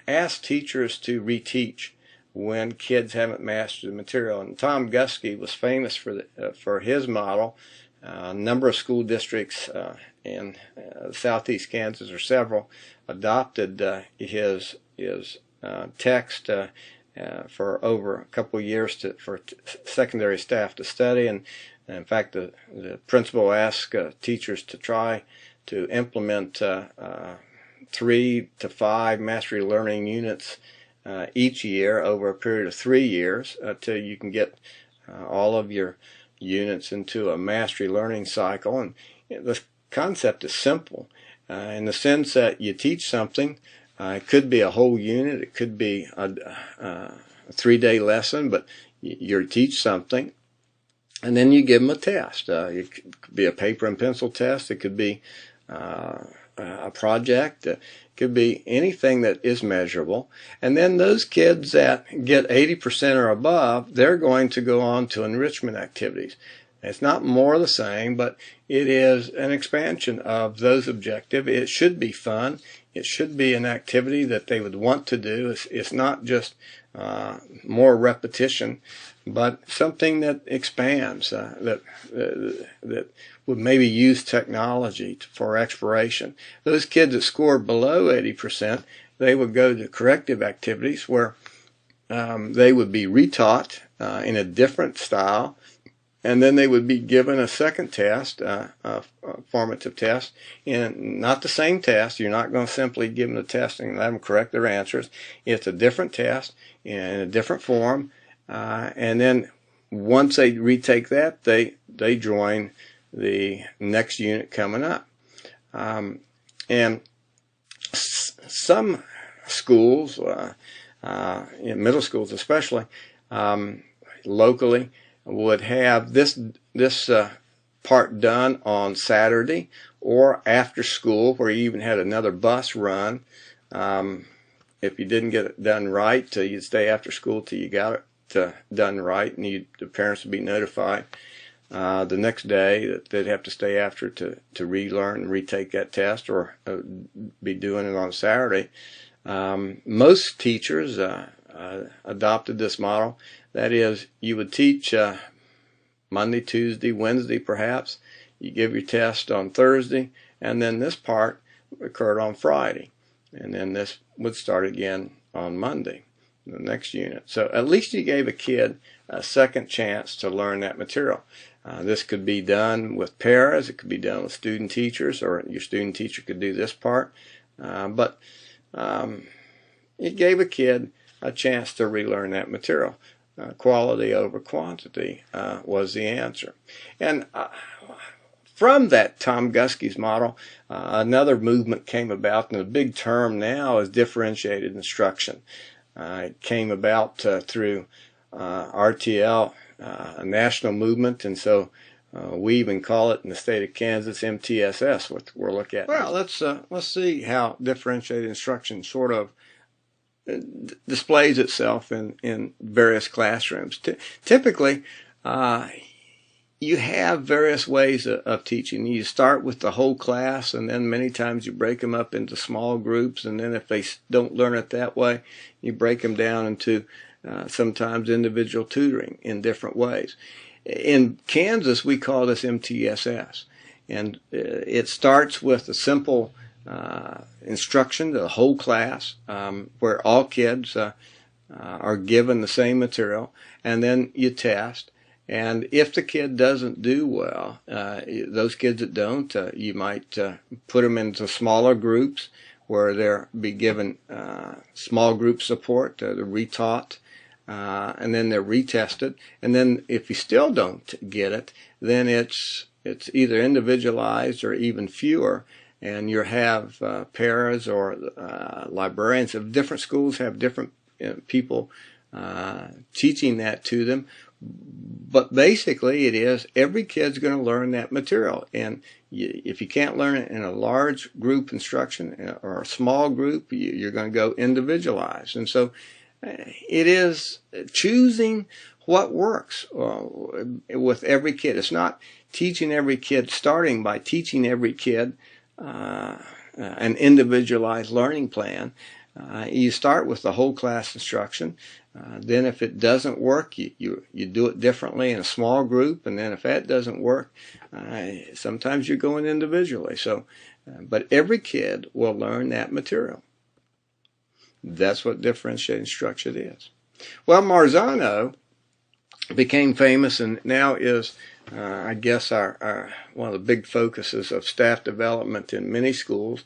asks teachers to reteach when kids haven't mastered the material. And Tom Guskey was famous for his model. A number of school districts in southeast Kansas, or several, adopted his text for over a couple of years for secondary staff to study. And in fact, the principal asked teachers to try to implement 3 to 5 mastery learning units each year over a period of 3 years till you can get all of your units into a mastery learning cycle. And the concept is simple in the sense that you teach something. It could be a whole unit, it could be a 3-day lesson, but you teach something, and then you give them a test. It could be a paper and pencil test, it could be a project, it could be anything that is measurable. And then those kids that get 80% or above, they're going to go on to enrichment activities. It's not more of the same, but it is an expansion of those objectives. It should be fun. It should be an activity that they would want to do. It's not just more repetition, but something that expands, that would maybe use technology for exploration. Those kids that scored below 80%, they would go to corrective activities where they would be retaught in a different style, and then they would be given a second test, a formative test, and not the same test. You're not going to simply give them the test and let them correct their answers. It's a different test in a different form, and then once they retake that, they join the next unit coming up. And some schools, in middle schools especially, locally, would have this part done on Saturday or after school, where you even had another bus run. If you didn't get it done right, you'd stay after school till you got it done right, and the parents would be notified the next day that they'd have to stay after to relearn and retake that test, or be doing it on Saturday. Most teachers adopted this model. That is, you would teach Monday, Tuesday, Wednesday perhaps. You give your test on Thursday, and then this part occurred on Friday. And then this would start again on Monday, the next unit. So at least you gave a kid a second chance to learn that material. This could be done with pairs. It could be done with student teachers, or your student teacher could do this part. But it gave a kid a chance to relearn that material. Quality over quantity was the answer. And from that Tom Guskey's model, another movement came about, and the big term now is differentiated instruction. It came about through RTL, a national movement, and so we even call it in the state of Kansas MTSS, what we'll look at. Well, let's see how differentiated instruction sort of displays itself in various classrooms. Typically, you have various ways of teaching. You start with the whole class, and then many times you break them up into small groups, and then if they don't learn it that way, you break them down into sometimes individual tutoring in different ways. In Kansas, we call this MTSS, and it starts with a simple instruction to the whole class, where all kids are given the same material, and then you test. And if the kid doesn't do well, those kids that don't, you might put them into smaller groups where they'll be given small group support, they're retaught, and then they're retested. And then if you still don't get it, then it's either individualized or even fewer. And you have pairs or librarians of different schools have different people teaching that to them. But basically it is every kid's going to learn that material. And if you can't learn it in a large group instruction or a small group, you're going to go individualized. And so it is choosing what works with every kid. It's not teaching every kid, starting by teaching every kid an individualized learning plan. You start with the whole class instruction. Then if it doesn't work, you do it differently in a small group. And then if that doesn't work, sometimes you're going individually. So, but every kid will learn that material. That's what differentiated instruction is. Well, Marzano became famous and now is I guess our one of the big focuses of staff development in many schools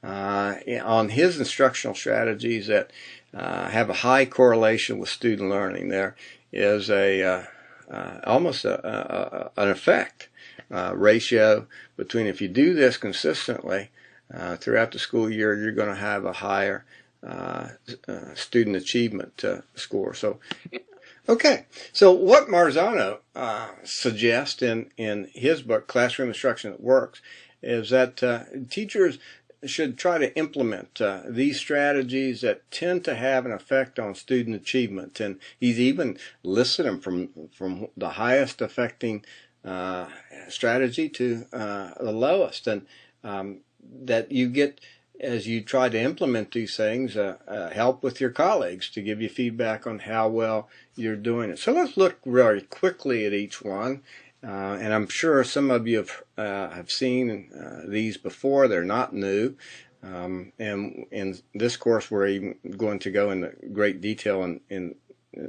on his instructional strategies that have a high correlation with student learning. There is almost an effect ratio between, if you do this consistently throughout the school year, you're going to have a higher student achievement score. So. Okay, so what Marzano suggests in his book, Classroom Instruction That Works, is that teachers should try to implement these strategies that tend to have an effect on student achievement. And he's even listed them from the highest affecting strategy to the lowest. And that you get as you try to implement these things, help with your colleagues to give you feedback on how well you're doing it. So let's look very quickly at each one. And I'm sure some of you have seen these before. They're not new. And in this course, we're even going to go into great detail in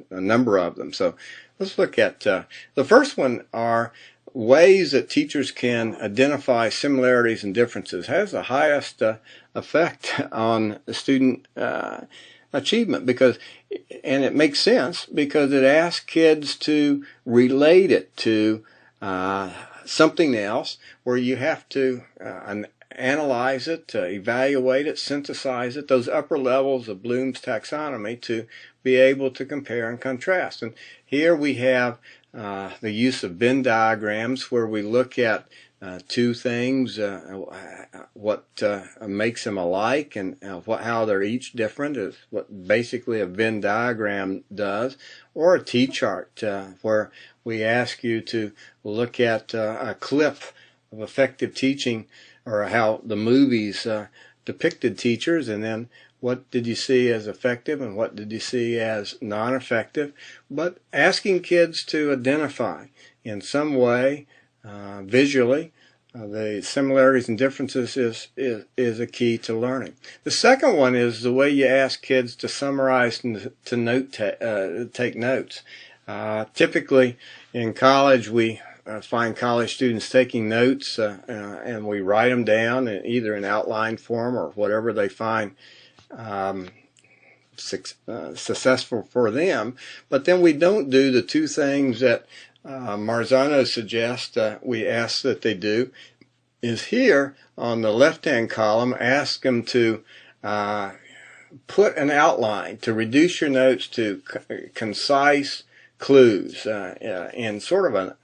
a number of them. So let's look at the first one are ways that teachers can identify similarities and differences. Has the highest effect on student achievement, and it makes sense because it asks kids to relate it to something else where you have to analyze it, evaluate it, synthesize it, those upper levels of Bloom's taxonomy to be able to compare and contrast. And here we have the use of Venn diagrams where we look at two things, what makes them alike and how they're each different is what basically a Venn diagram does, or a T-chart where we ask you to look at a clip of effective teaching or how the movies depicted teachers, and then what did you see as effective and what did you see as non-effective, but asking kids to identify in some way visually the similarities and differences is a key to learning. The second one is the way you ask kids to summarize and to take notes. Typically in college we find college students taking notes and we write them down either in outline form or whatever they find successful for them, but then we don't do the two things that Marzano suggests we ask that they do. Is here on the left-hand column, ask them to put an outline, to reduce your notes to concise clues and sort of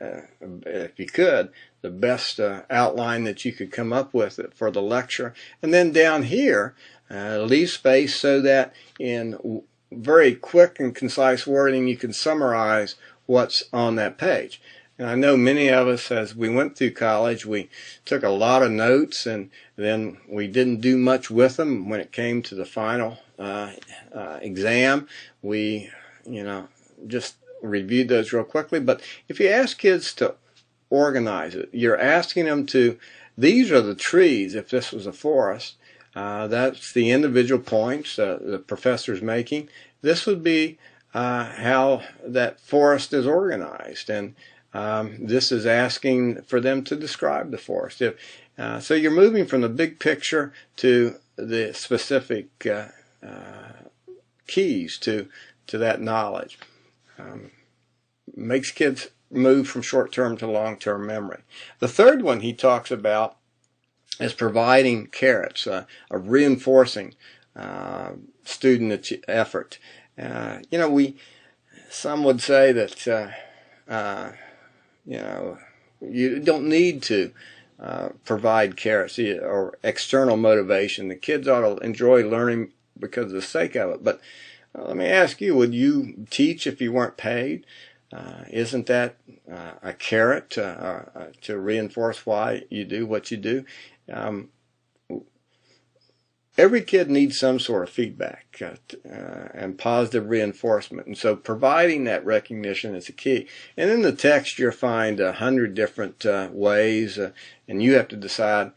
if you could, the best outline that you could come up with for the lecture. And then down here, leave space so that in very quick and concise wording you can summarize what's on that page. And I know many of us, as we went through college, we took a lot of notes and then we didn't do much with them when it came to the final exam. We, just reviewed those real quickly. But if you ask kids to organize it, you're asking them to, these are the trees, if this was a forest, that's the individual points the professor's making. This would be how that forest is organized, and this is asking for them to describe the forest. So you're moving from the big picture to the specific keys to that knowledge. Makes kids move from short-term to long-term memory. The third one he talks about is providing carrots, reinforcing student effort. Some would say that you don't need to provide carrots or external motivation. The kids ought to enjoy learning because of the sake of it. But let me ask you, would you teach if you weren't paid? Isn't that a carrot to reinforce why you do what you do? Every kid needs some sort of feedback and positive reinforcement, and so providing that recognition is the key. And in the text you'll find 100 different ways, and you have to decide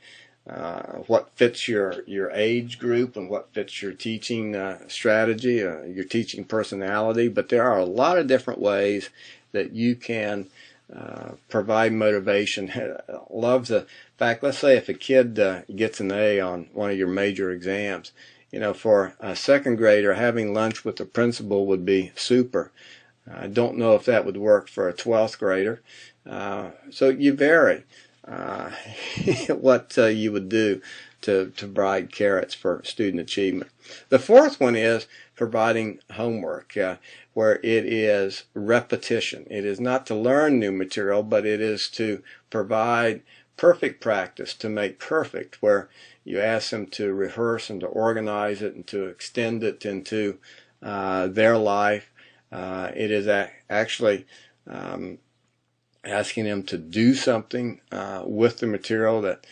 what fits your age group and what fits your teaching strategy, your teaching personality. But there are a lot of different ways that you can provide motivation. Love the fact, let's say if a kid gets an A on one of your major exams, for a second grader, having lunch with the principal would be super. I don't know if that would work for a 12th grader. So you vary what you would do to provide carrots for student achievement. The fourth one is providing homework, where it is repetition. It is not to learn new material, but it is to provide perfect practice, to make perfect, where you ask them to rehearse and to organize it and to extend it into their life. It is actually asking them to do something with the material that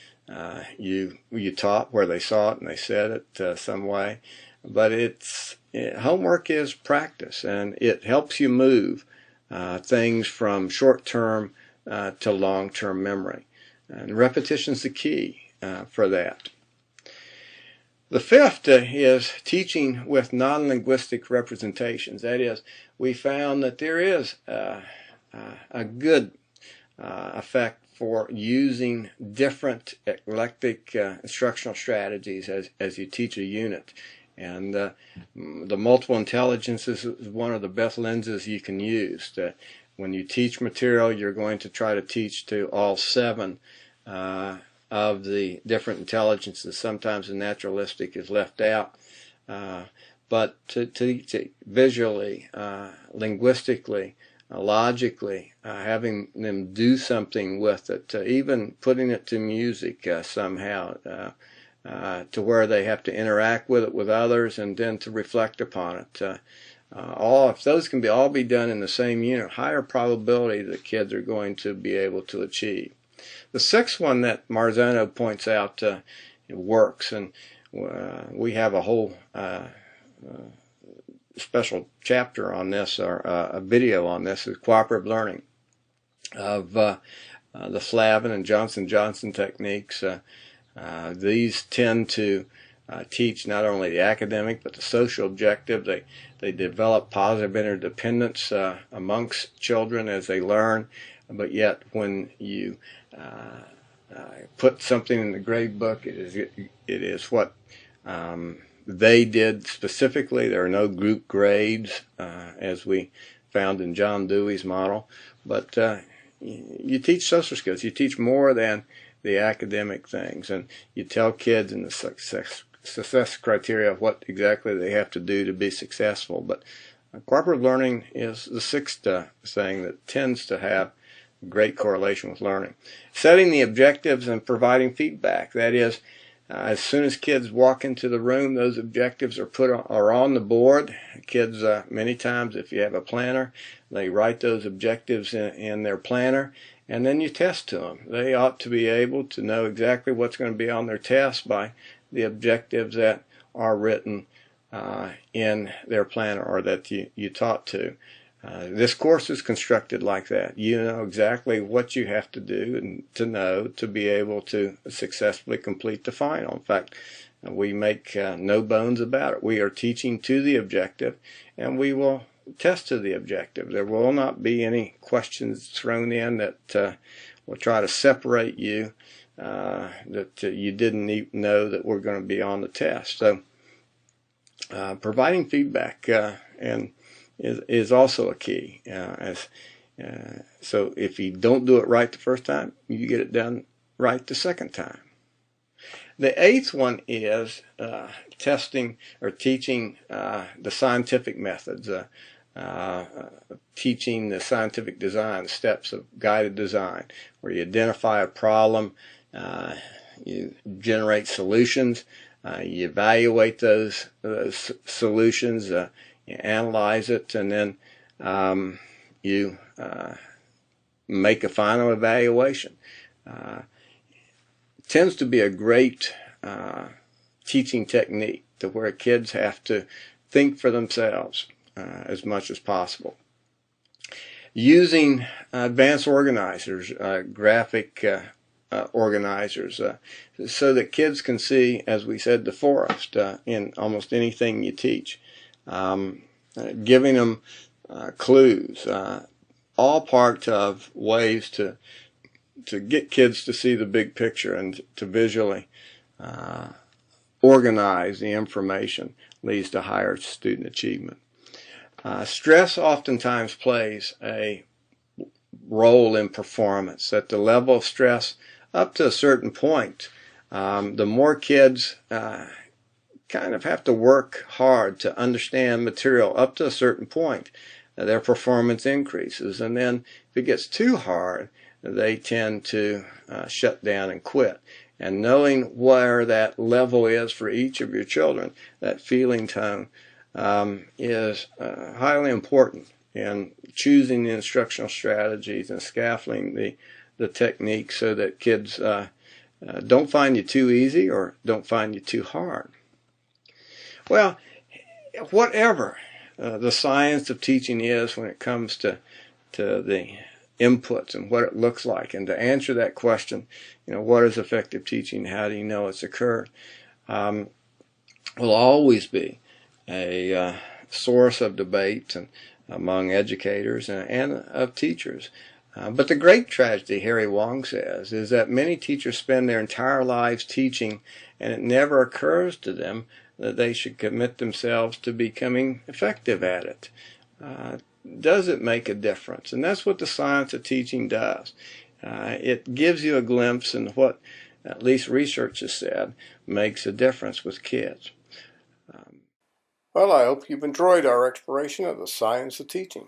You taught where they saw it and they said it some way, but homework is practice, and it helps you move things from short-term to long-term memory. And repetition is the key for that. The fifth is teaching with non-linguistic representations. That is, we found that there is a good effect for using different eclectic instructional strategies as you teach a unit. And the multiple intelligences is one of the best lenses you can use. When you teach material, you're going to try to teach to all 7 of the different intelligences. Sometimes the naturalistic is left out. But to visually, linguistically, logically, having them do something with it, even putting it to music somehow, to where they have to interact with it with others and then to reflect upon it. If those can all be done in the same unit, higher probability that kids are going to be able to achieve. The sixth one that Marzano points out works, and we have a whole special chapter on this, or a video on this, is cooperative learning of the Flavin and Johnson techniques. These tend to teach not only the academic but the social objective. They develop positive interdependence amongst children as they learn, but yet when you put something in the grade book, it is what they did specifically. There are no group grades, as we found in John Dewey's model, but you teach social skills. You teach more than the academic things, and you tell kids in the success criteria of what exactly they have to do to be successful. But cooperative learning is the sixth thing that tends to have great correlation with learning. Setting the objectives and providing feedback. That is, as soon as kids walk into the room, those objectives are on the board. Kids, many times, if you have a planner, they write those objectives in their planner, and then you test to them. They ought to be able to know exactly what's going to be on their test by the objectives that are written in their planner, or that you taught to. This course is constructed like that. You know exactly what you have to do and to know to be able to successfully complete the final. In fact, we make no bones about it. We are teaching to the objective, and we will test to the objective. There will not be any questions thrown in that will try to separate you, that you didn't even know that were going to be on the test. So providing feedback is also a key. So if you don't do it right the first time, you get it done right the second time. The eighth one is testing or teaching the scientific methods, teaching the scientific design, steps of guided design, where you identify a problem, you generate solutions, you evaluate those solutions, you analyze it, and then you make a final evaluation. It tends to be a great teaching technique to where kids have to think for themselves as much as possible. Using advanced organizers, graphic organizers, so that kids can see, as we said, the forest in almost anything you teach. Giving them clues, all part of ways to get kids to see the big picture and to visually organize the information, leads to higher student achievement. Stress oftentimes plays a role in performance. At the level of stress up to a certain point, the more kids kind of have to work hard to understand material up to a certain point, their performance increases. And then if it gets too hard, they tend to shut down and quit. And knowing where that level is for each of your children, that feeling tone, is highly important in choosing the instructional strategies and scaffolding the techniques so that kids don't find you too easy or don't find you too hard. Well, whatever the science of teaching is when it comes to the inputs and what it looks like, and to answer that question, what is effective teaching? How do you know it's occurred? Will always be a source of debate and among educators and of teachers. But the great tragedy, Harry Wong says, is that many teachers spend their entire lives teaching, and it never occurs to them that they should commit themselves to becoming effective at it. Does it make a difference? And that's what the science of teaching does. It gives you a glimpse in what, at least research has said, makes a difference with kids. Well, I hope you've enjoyed our exploration of the science of teaching.